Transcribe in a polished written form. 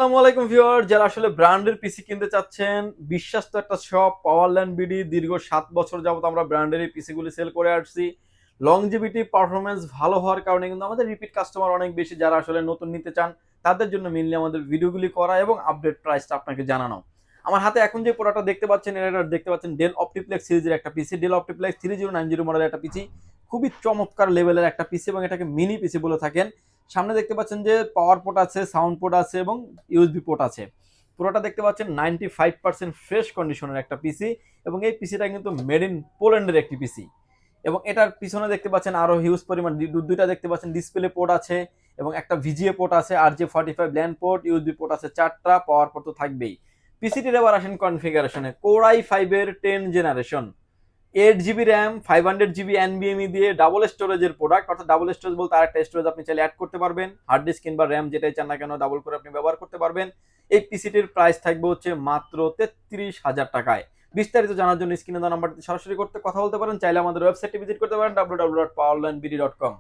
আসসালামু আলাইকুম ভিউয়ার, যারা আসলে ব্র্যান্ডের পিসি কিনতে চাচ্ছেন, বিশ্বস্ত একটা শপ পাওয়ারল্যান্ড বিডি। দীর্ঘ 7 বছর যাবত আমরা ব্র্যান্ডের এই পিসিগুলি সেল করে আসছি। লংজিভিটি পারফরমেন্স ভালো হওয়ার কারণে কিন্তু আমাদের রিপিট কাস্টমার অনেক বেশি। যারা আসলে নতুন নিতে চান তাদের জন্য মেনলি আমাদের ভিডিওগুলি করা এবং আপডেট প্রাইসটা আপনাকে জানানো। আমার হাতে এখন যে প্রোডাক্টটা দেখতে পাচ্ছেন, এটা দেখতে পাচ্ছেন ডেল অপটিপ্লেক্স সিরিজের একটা পিসি, ডেল অপটিপ্লেক্স 3090 মডেলের একটা পিসি। খুবই চমৎকার লেভেলের একটা পিসি এবং এটাকে মিনি পিসি বলে থাকেন। সামনে দেখতে পাচ্ছেন যে পাওয়ার পোর্ট আছে, সাউন্ড পোর্ট আছে এবং ইউএসবি পোর্ট আছে। পুরোটা দেখতে পাচ্ছেন 95% ফ্রেশ কন্ডিশনের একটা পিসি এবং এই পিসিটা কিন্তু মেড ইন পোল্যান্ডের একটি পিসি। এবং এটার পিছনে দেখতে পাচ্ছেন আরো হিউজ পরিমাণ দুইটা দেখতে পাচ্ছেন ডিসপ্লে পোর্ট আছে এবং একটা ভিজিএ পোর্ট আছে, RJ45 land port, USB port আছে 4টা, পাওয়ার পোর্ট তো থাকবেই। পিসিটির এবার আসেন কনফিগারেশনে। কোর i5 এর 10 জেনারেশন, 8 জিবি র্যাম, 500 জিবি এনবিএমই দিয়ে ডাবল স্টোরেজের প্রোডাক্ট। অর্থাৎ ডাবল স্টোরেজ বলতে আরেকটা স্টোরেজ আপনি চাইলে অ্যাড করতে পারবেন। হার্ড ডিস্ক কিংবা র্যাম যেটাই চান না কেন ডাবল করে আপনি ব্যবহার করতে পারবেন। এই পিসিটির প্রাইস থাকবে হচ্ছে মাত্র 33,000 টাকায়। বিস্তারিত জানার জন্য স্ক্রিনে দেওয়া নাম্বারটিতে সরাসরি কথা বলতে পারেন। চাইলে আমাদের ওয়েবসাইটে ভিজিট করতে পারেন www.powerlandbd.com।